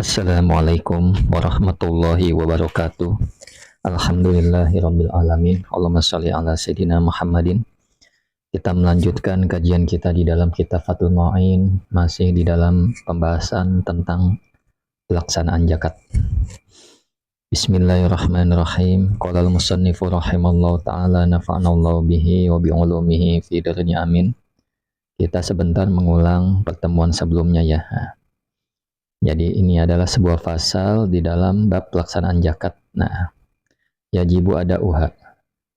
Assalamualaikum warahmatullahi wabarakatuh. Alhamdulillahirabbil alamin. Allahumma shalli ala sayidina Muhammadin. Kita melanjutkan kajian kita di dalam kitab Fathul Mu'in, masih di dalam pembahasan tentang pelaksanaan zakat. Bismillahirrahmanirrahim. Qala al-musannifu rahimallahu taala nafa'anallahu bihi wa bi ulumihi fi dunya amin. Kita sebentar mengulang pertemuan sebelumnya ya. Jadi ini adalah sebuah pasal di dalam bab pelaksanaan zakat. Nah, yajibu ada uha.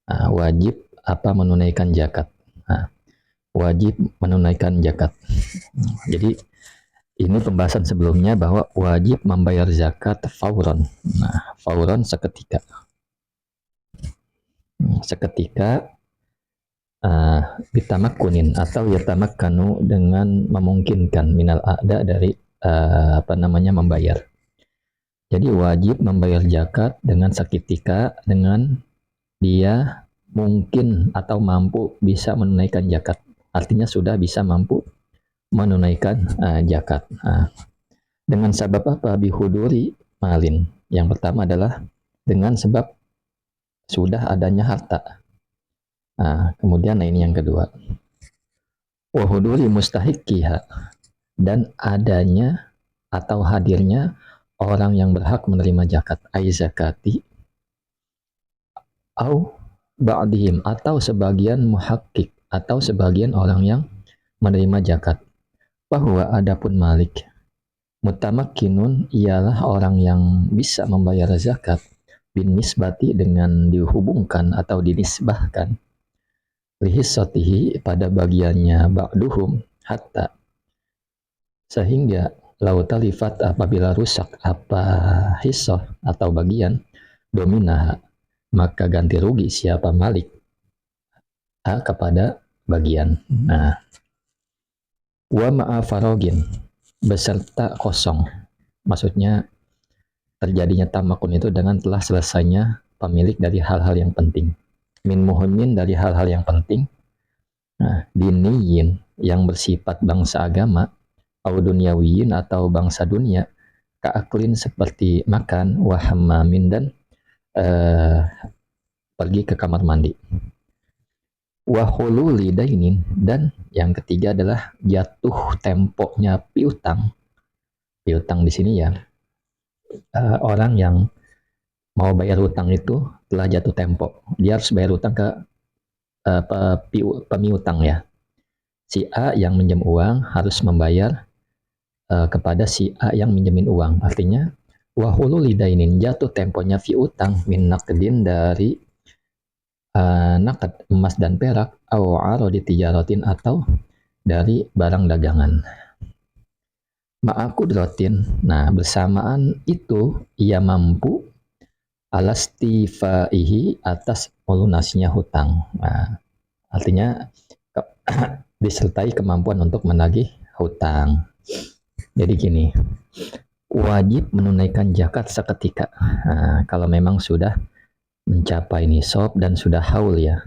Nah, wajib apa menunaikan zakat. Nah, wajib menunaikan zakat. Jadi ini pembahasan sebelumnya bahwa wajib membayar zakat fauron. Nah, fauron seketika. Seketika bitamakunin atau yatamakkanu dengan memungkinkan minal a'da dari membayar. Jadi wajib membayar zakat dengan seketika dengan dia mungkin atau mampu bisa menunaikan zakat. Artinya sudah bisa mampu menunaikan zakat. Dengan sebab apa? Bihuduri malin. Yang pertama adalah dengan sebab sudah adanya harta. Kemudian ini yang kedua. Wahuduri mustahiqiha, dan adanya atau hadirnya orang yang berhak menerima zakat, ay zakati au ba'dihim, atau sebagian muhakkik atau sebagian orang yang menerima zakat. Bahwa adapun malik mutamakkinun ialah orang yang bisa membayar zakat bin nisbati dengan dihubungkan atau dinisbahkan lihissatihi pada bagiannya ba'duhum hatta, sehingga lautalifat apabila rusak apa hissah atau bagian dominah, maka ganti rugi siapa malik kepada bagian. Nah, wa ma'afarogin beserta kosong, maksudnya terjadinya tamakun itu dengan telah selesainya pemilik dari hal-hal yang penting, min muhimmin dari hal-hal yang penting, diniyin yang bersifat bangsa agama, au dunyawiyin atau bangsa dunia, kaaklin seperti makan, wahamamin dan pergi ke kamar mandi. Wahululi dainin, dan yang ketiga adalah jatuh temponya piutang. Piutang di sini ya orang yang mau bayar hutang itu telah jatuh tempo, dia harus bayar hutang ke pemiutang ya. Si A yang minjem uang harus membayar kepada si A yang minjemin uang. Artinya wahululi dainin, jatuh temponya fi utang min naqdin dari naqd emas dan perak, au arodi tijaratin atau dari barang dagangan. Ma'akudratin, nah bersamaan itu ia mampu alastifaihi atas melunasinya hutang. Nah, artinya disertai kemampuan untuk menagih hutang. Jadi gini, wajib menunaikan zakat seketika. Nah, kalau memang sudah mencapai nisab dan sudah haul ya.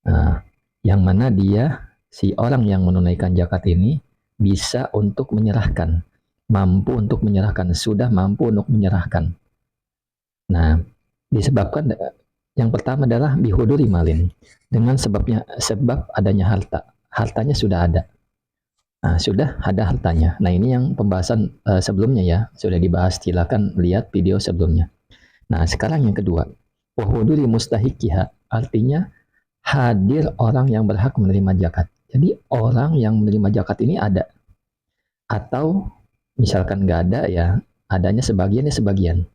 Nah, yang mana dia si orang yang menunaikan zakat ini bisa untuk menyerahkan, mampu untuk menyerahkan, sudah mampu untuk menyerahkan. Nah, disebabkan yang pertama adalah bihuduri malin, dengan sebab adanya harta. Hartanya sudah ada. Nah, sudah ada hartanya. Nah, ini yang pembahasan sebelumnya ya, sudah dibahas, silakan lihat video sebelumnya. Nah, sekarang yang kedua, wahuduri mustahiqiha, artinya hadir orang yang berhak menerima zakat. Jadi orang yang menerima zakat ini ada, atau misalkan nggak ada ya, adanya sebagian ya sebagian.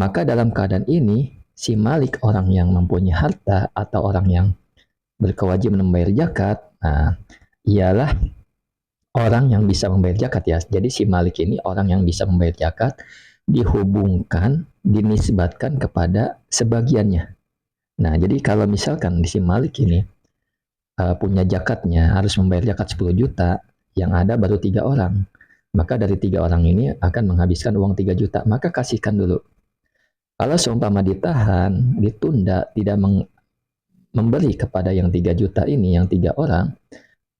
Maka dalam keadaan ini si malik, orang yang mempunyai harta atau orang yang berkewajiban membayar zakat, ialah orang yang bisa membayar zakat ya. Jadi si malik ini orang yang bisa membayar zakat dihubungkan, dinisbatkan kepada sebagiannya. Nah, jadi kalau misalkan si malik ini punya zakatnya, harus membayar zakat 10 juta, yang ada baru 3 orang. Maka dari 3 orang ini akan menghabiskan uang 3 juta, maka kasihkan dulu. Kalau seumpama ditahan, ditunda, tidak memberi kepada yang 3 juta ini, yang 3 orang,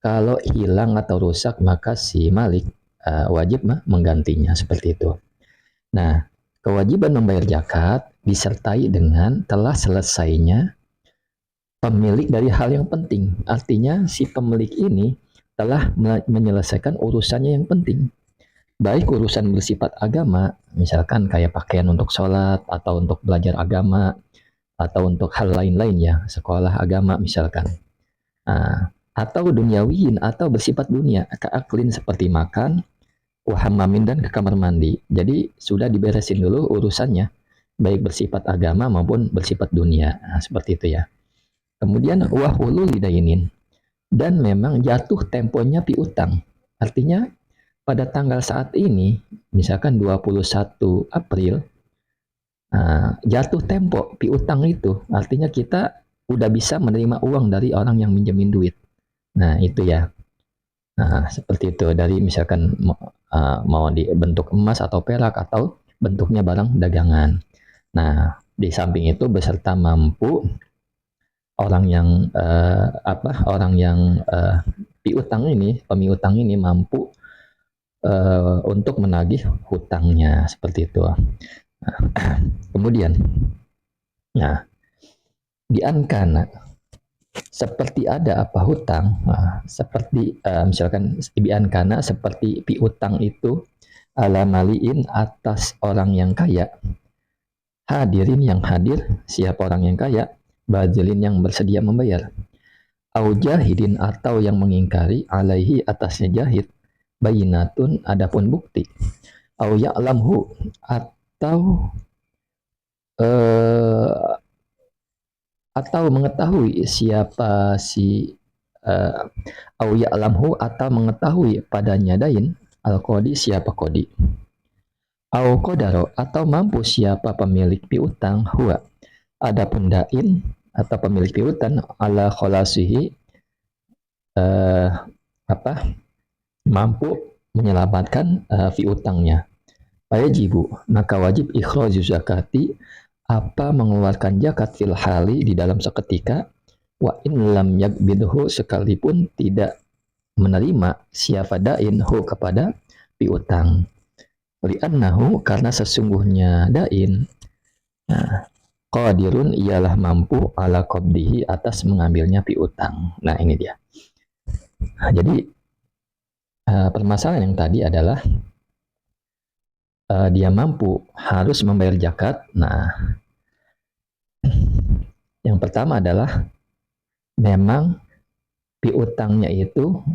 kalau hilang atau rusak, maka si malik wajib menggantinya seperti itu. Nah, kewajiban membayar zakat disertai dengan telah selesainya pemilik dari hal yang penting. Artinya si pemilik ini telah menyelesaikan urusannya yang penting. Baik urusan bersifat agama, misalkan kayak pakaian untuk sholat, atau untuk belajar agama, atau untuk hal lain-lain ya, sekolah agama misalkan. Atau duniawiin, atau bersifat dunia, keaklin seperti makan, wahamamin dan ke kamar mandi. Jadi sudah diberesin dulu urusannya, baik bersifat agama maupun bersifat dunia. Nah, seperti itu ya. Kemudian wahulu lidainin, dan memang jatuh temponya piutang. Artinya pada tanggal saat ini, misalkan 21 April, jatuh tempo piutang itu, artinya kita udah bisa menerima uang dari orang yang minjemin duit. Nah, itu ya. Nah, seperti itu. Dari misalkan mau dibentuk emas atau perak atau bentuknya barang dagangan. Nah, di samping itu beserta mampu orang yang pemiutang ini mampu untuk menagih hutangnya seperti itu. Nah, kemudian, nah, diankana seperti ada apa hutang, seperti misalkan biankana seperti piutang itu ala maliin atas orang yang kaya, hadirin yang hadir, siapa orang yang kaya, bazilin yang bersedia membayar, au jahidin atau yang mengingkari, alaihi atasnya jahid, bayinatun adapun bukti, au ya'lamhu atau mengetahui siapa si au ya'lamhu atau mengetahui padanya dain, al-qadi siapa qadi, au qadaro atau mampu siapa pemilik piutang, huwa adapun dain atau pemilik piutang, ala kholasihi mampu menyelamatkan piutangnya. Fayajibu, maka wajib ikhraju zakati, apa mengeluarkan zakat fil hali di dalam seketika, wa in lam yakbidhu sekalipun tidak menerima siapa dain hu kepada piutang. Li'annahu karena sesungguhnya dain qadirun ialah mampu ala qabdihi atas mengambilnya piutang. Nah, ini dia. Nah, jadi permasalahan yang tadi adalah dia mampu harus membayar zakat. Nah, yang pertama adalah memang piutangnya itu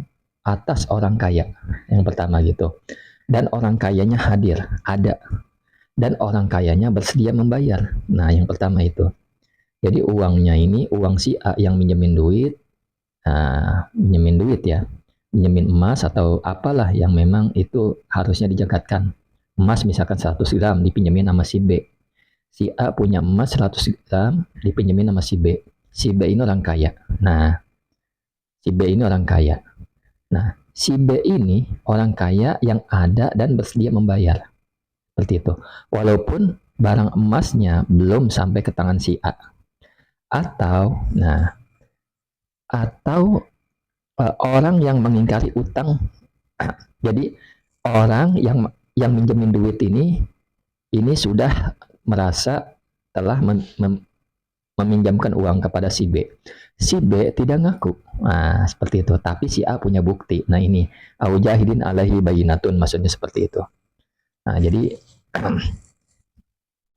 atas orang kaya. Yang pertama gitu. Dan orang kayanya hadir, ada. Dan orang kayanya bersedia membayar. Nah, yang pertama itu. Jadi uangnya ini, uang si A yang minjemin duit ya. Minjemin emas atau apalah yang memang itu harusnya dijakatkan. Emas misalkan 100 gram dipinjemin sama si B. Si A punya emas 100 gram dipinjemin sama si B. Si B ini orang kaya. Nah, si B ini orang kaya. Nah, si B ini orang kaya yang ada dan bersedia membayar. Seperti itu. Walaupun barang emasnya belum sampai ke tangan si A. Atau orang yang mengingkari utang. Jadi orang yang minjemin duit ini sudah merasa telah meminjamkan uang kepada si B. Si B tidak ngaku. Nah, seperti itu. Tapi si A punya bukti. Nah, ini au jahidin alaihi bayinatun, maksudnya seperti itu. Nah, jadi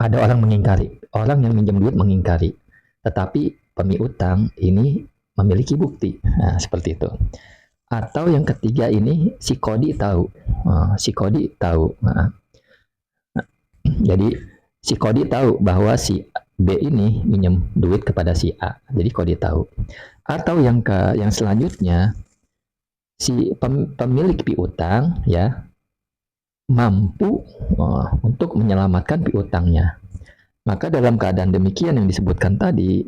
ada orang mengingkari, orang yang minjem duit mengingkari. Tetapi pemiutang ini memiliki bukti. Nah, seperti itu. Atau yang ketiga ini si kodi tahu. Si kodi tahu. Jadi si kodi tahu bahwa si B ini minjem duit kepada si A. Jadi kodi tahu. Atau yang selanjutnya si pemilik piutang ya mampu untuk menyelamatkan piutangnya. Maka dalam keadaan demikian yang disebutkan tadi,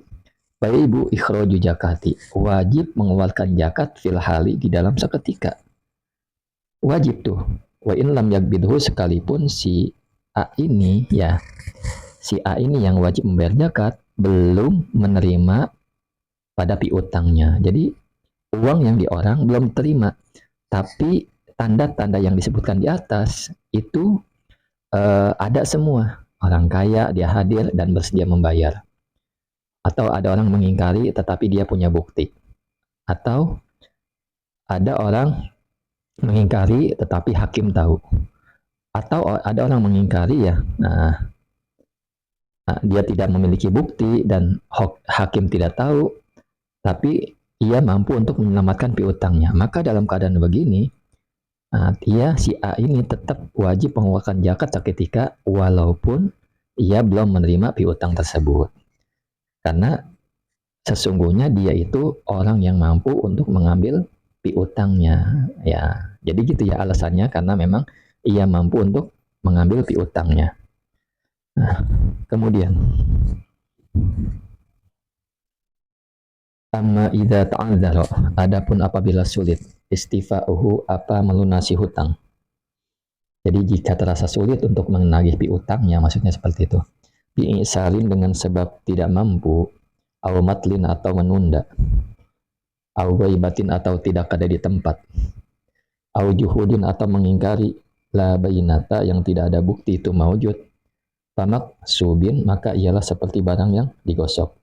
Ibu ikhraju zakati, wajib mengeluarkan zakat fil hali di dalam seketika. Wajib tuh. Wa in lam yakbidhu sekalipun si A ini ya, si A ini yang wajib membayar zakat belum menerima pada piutangnya. Jadi uang yang di orang belum terima, tapi tanda-tanda yang disebutkan di atas itu ada semua. Orang kaya dia hadir dan bersedia membayar. Atau ada orang mengingkari tetapi dia punya bukti. Atau ada orang mengingkari tetapi hakim tahu. Atau ada orang mengingkari ya, dia tidak memiliki bukti dan hakim tidak tahu, tapi ia mampu untuk menyelamatkan piutangnya. Maka dalam keadaan begini, si A ini tetap wajib mengeluarkan zakat seketika walaupun ia belum menerima piutang tersebut. Karena sesungguhnya dia itu orang yang mampu untuk mengambil piutangnya. Ya, jadi gitu ya alasannya, karena memang ia mampu untuk mengambil piutangnya. Nah, kemudian amma idza ta'adzara, adapun apabila sulit istifa'uhu apa melunasi hutang. Jadi jika terasa sulit untuk menagih piutangnya, maksudnya seperti itu. Bi'isalin dengan sebab tidak mampu, au matlin atau menunda, au ghaibatin atau tidak ada di tempat, au juhudin atau mengingkari, la bayinata yang tidak ada bukti itu maujud, famak subin maka ialah seperti barang yang digosok.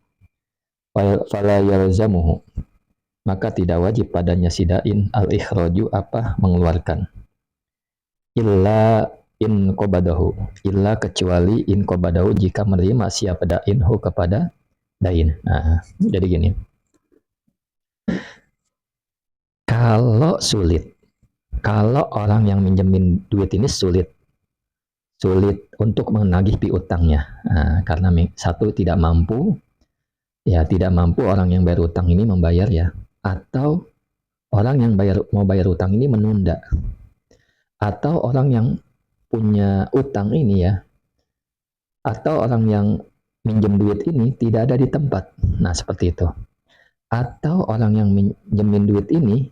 Fala yalzamuhu maka tidak wajib padanya sidain al-ikhraju apa mengeluarkan. Illa in qobadahu, illa kecuali in qobadahu jika menerima siapa dainhu kepada dain. Nah, jadi gini, kalau sulit, kalau orang yang minjemin duit ini sulit untuk menagih piutangnya, karena satu tidak mampu, ya tidak mampu orang yang bayar utang ini membayar ya, atau orang yang mau bayar utang ini menunda, atau orang yang punya utang ini ya, atau orang yang minjem duit ini tidak ada di tempat. Nah, seperti itu. Atau orang yang minjemin duit ini,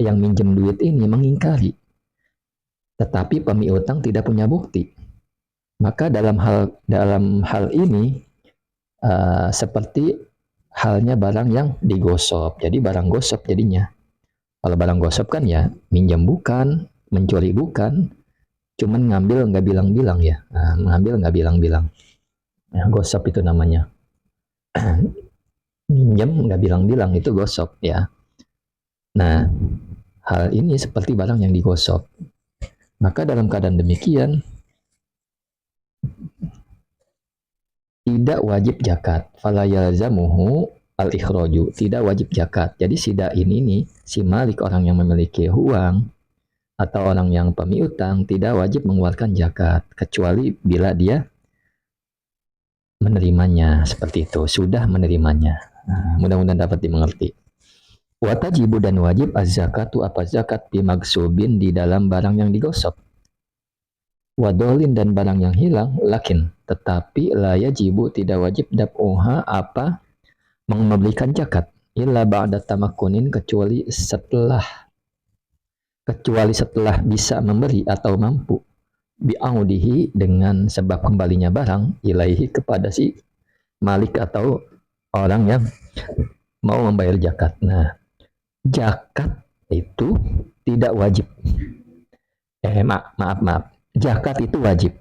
yang minjem duit ini mengingkari, tetapi pemiutang tidak punya bukti. Maka dalam hal ini seperti halnya barang yang digosok. Jadi barang gosok jadinya. Kalau barang gosok kan ya minjem bukan, mencuri bukan, cuman ngambil nggak bilang-bilang ya. Ngambil nggak bilang-bilang. Nah, gosok itu namanya. Minjem nggak bilang-bilang itu gosok ya. Nah, hal ini seperti barang yang digosok. Maka dalam keadaan demikian tidak wajib zakat. Fala yalzamuhu al-ikhraju, tidak wajib zakat. Jadi si dain ini, si malik orang yang memiliki uang atau orang yang pemiutang tidak wajib mengeluarkan zakat kecuali bila dia menerimanya, seperti itu, sudah menerimanya. Mudah-mudahan dapat dimengerti. Watajibu dan wajib az-zakatu apa zakat bimagsubin di dalam barang yang digosok. Wadolin dan barang yang hilang, lakin tetapi la yajibu tidak wajib dab'uha apa memberikan zakat illa ba'da tamakunin kecuali setelah bisa memberi atau mampu bi'audihi dengan sebab kembalinya barang ilaihi kepada si malik atau orang yang mau membayar zakat. Nah, zakat itu tidak wajib. Maaf. Zakat itu wajib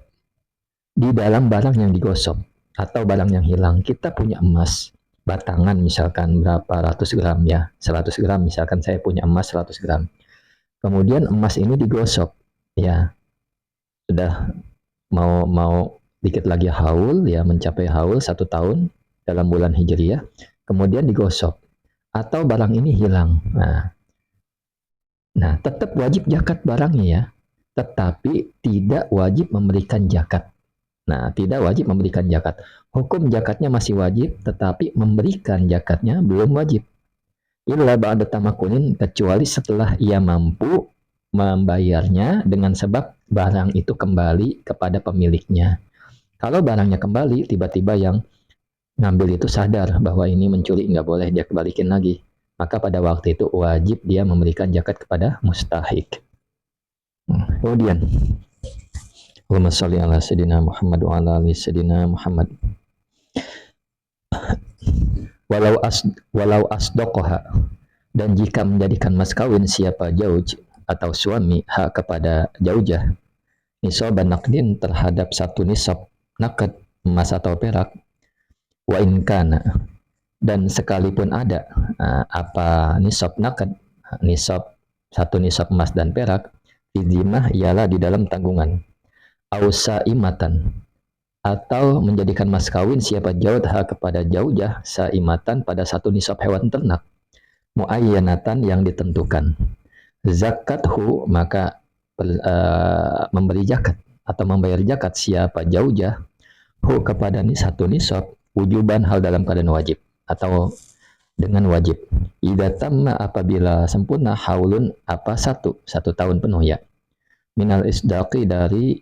di dalam barang yang digosok atau barang yang hilang. Kita punya emas batangan misalkan berapa ratus gram ya, 100 gram misalkan saya punya emas 100 gram. Kemudian emas ini digosok ya. Sudah mau dikit lagi haul ya, mencapai haul 1 tahun dalam bulan Hijriyah, kemudian digosok atau barang ini hilang. Nah, tetap wajib zakat barangnya ya, tetapi tidak wajib memberikan zakat. Nah, tidak wajib memberikan zakat. Hukum zakatnya masih wajib, tetapi memberikan zakatnya belum wajib. Illa ba'da tamakunin, kecuali setelah ia mampu membayarnya dengan sebab barang itu kembali kepada pemiliknya. Kalau barangnya kembali, tiba-tiba yang ngambil itu sadar bahwa ini mencuri, nggak boleh dia kembalikan lagi. Maka pada waktu itu wajib dia memberikan zakat kepada mustahik. Kemudian, Allahumma sholli ala sayyidina Muhammad wa ala ali sayyidina Muhammad. Walau asdoqoha, dan jika menjadikan mas kawin siapa jauj atau suami hak kepada zaujah nisab naqdin terhadap satu nisab nakad emas atau perak, wa in kana, dan sekalipun ada apa nisab nakad, nisab satu nisab emas dan perak, fizimah ialah di dalam tanggungan, ausa imatan, atau menjadikan mas kawin siapa jawad hak kepada zaujah saimatan pada satu nisab hewan ternak muayyanatan yang ditentukan, zakathu maka memberi zakat atau membayar zakat siapa zaujah hu kepada satu nisab wujuban hal dalam keadaan wajib atau dengan wajib. Idza tamma apabila sempurna haulun apa satu tahun penuh ya. Minal isdaqi dari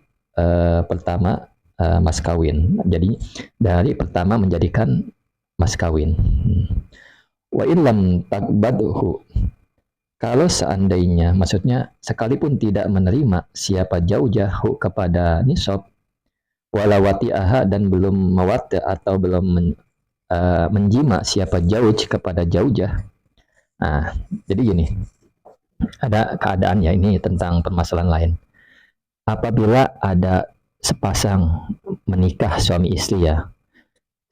pertama mas kawin. Jadi dari pertama menjadikan mas kawin. Wa illam takbadhu, kalau seandainya, maksudnya sekalipun tidak menerima siapa zaujahu kepada nisab, walawati aha dan belum mawati atau belum menjima siapa zauj kepada zaujah. Nah, jadi gini, ada keadaan ya ini tentang permasalahan lain. Apabila ada sepasang menikah suami istri ya,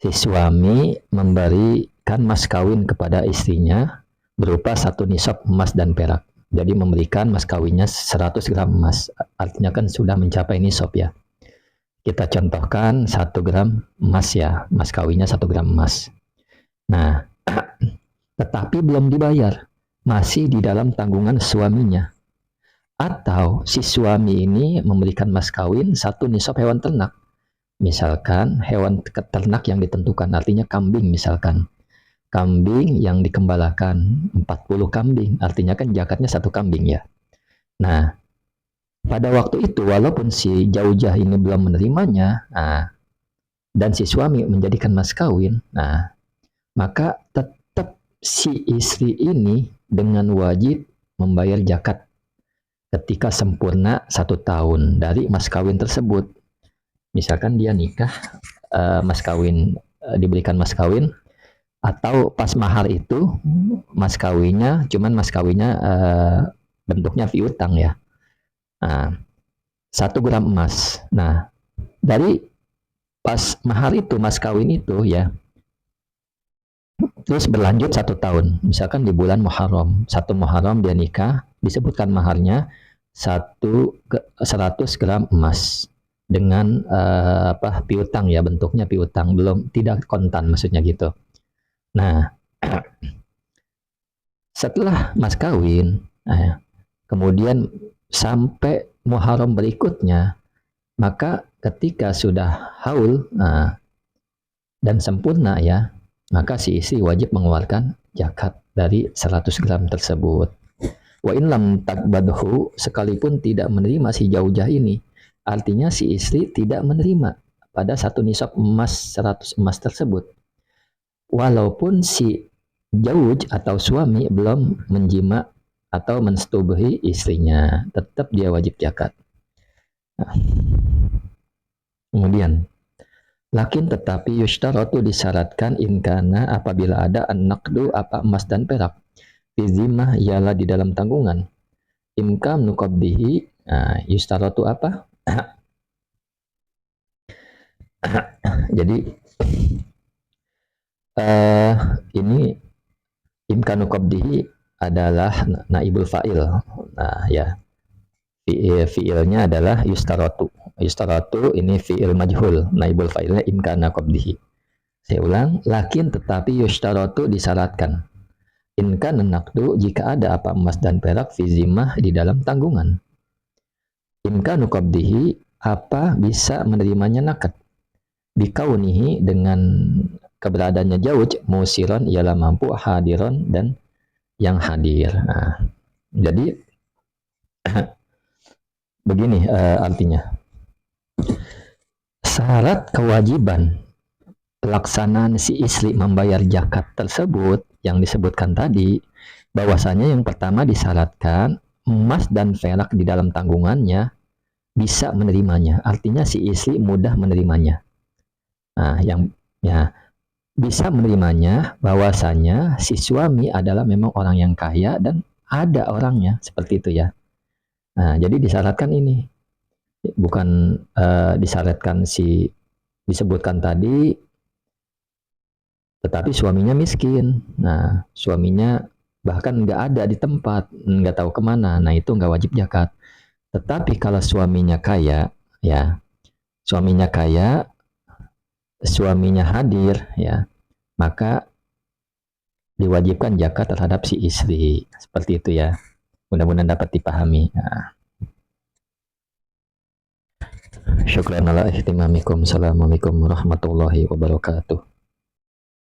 si suami memberikan mas kawin kepada istrinya berupa satu nisab emas dan perak. Jadi memberikan mas kawinnya 100 gram emas. Artinya kan sudah mencapai nisab ya. Kita contohkan 1 gram emas ya. Mas kawinnya 1 gram emas. Nah, tetapi belum dibayar. Masih di dalam tanggungan suaminya. Atau si suami ini memberikan mas kawin satu nisab hewan ternak. Misalkan hewan ternak yang ditentukan, artinya kambing misalkan. Kambing yang dikembalakan 40 kambing, artinya kan zakatnya satu kambing ya. Nah, pada waktu itu walaupun si zaujah ini belum menerimanya, dan si suami menjadikan mas kawin, maka tetap si istri ini dengan wajib membayar zakat ketika sempurna 1 tahun dari mas kawin tersebut. Misalkan dia nikah, mas kawin diberikan mas kawin, atau pas mahar itu mas kawinnya bentuknya piutang ya. 1 gram emas. Nah, dari pas mahar itu mas kawin itu ya, terus berlanjut 1 tahun. Misalkan di bulan Muharram, 1 Muharram dia nikah, disebutkan maharnya 100 gram emas dengan piutang ya, bentuknya piutang, belum tidak kontan maksudnya gitu. Nah, setelah mas kawin, kemudian sampai Muharram berikutnya, maka ketika sudah haul dan sempurna ya, maka si istri wajib mengeluarkan zakat dari 100 gram tersebut. Wa in lam takbadhu, sekalipun tidak menerima si zaujah ini, artinya si istri tidak menerima pada satu nisab emas 100 emas tersebut. Walaupun si zauj atau suami belum menjima atau mensetubuhi istrinya, tetap dia wajib zakat. Kemudian, lakin tetapi yushtaratu disyaratkan inkana apabila ada an-naqdu apa emas dan perak, fizimah ialah di dalam tanggungan, imkam nuqabdihi, yushtaratu apa? Jadi ini imkanu qabdihi adalah naibul fa'il. Nah ya, fi'ilnya adalah yustaratu. Yustaratu ini fi'il majhul, naibul fa'ilnya imkana qabdihi. Saya ulang, lakin tetapi yustaratu disyaratkan. Inkan naqdu jika ada apa emas dan perak fizimah di dalam tanggungan. Imkanu qabdihi apa bisa menerimanya nakad. Bikaunihi dengan keberadaannya zauj, musiron ialah mampu, hadiron dan yang hadir. Nah, jadi begini artinya. Syarat kewajiban pelaksanaan si istri membayar zakat tersebut yang disebutkan tadi, bahwasanya yang pertama disyaratkan emas dan perak di dalam tanggungannya bisa menerimanya. Artinya si istri mudah menerimanya. Nah, yang ya bisa menerimanya bahwasanya si suami adalah memang orang yang kaya dan ada orangnya, seperti itu ya. Nah, jadi disyaratkan ini, bukan disyaratkan si disebutkan tadi, tetapi suaminya miskin. Nah, suaminya bahkan nggak ada di tempat, nggak tahu kemana. Nah, itu nggak wajib zakat. Tetapi kalau suaminya kaya, ya, suaminya kaya, suaminya hadir, ya, maka diwajibkan zakat terhadap si istri. Seperti itu ya. Mudah-mudahan dapat dipahami. Nah, syukran ala ihtimamikum. Assalamualaikum warahmatullahi wabarakatuh.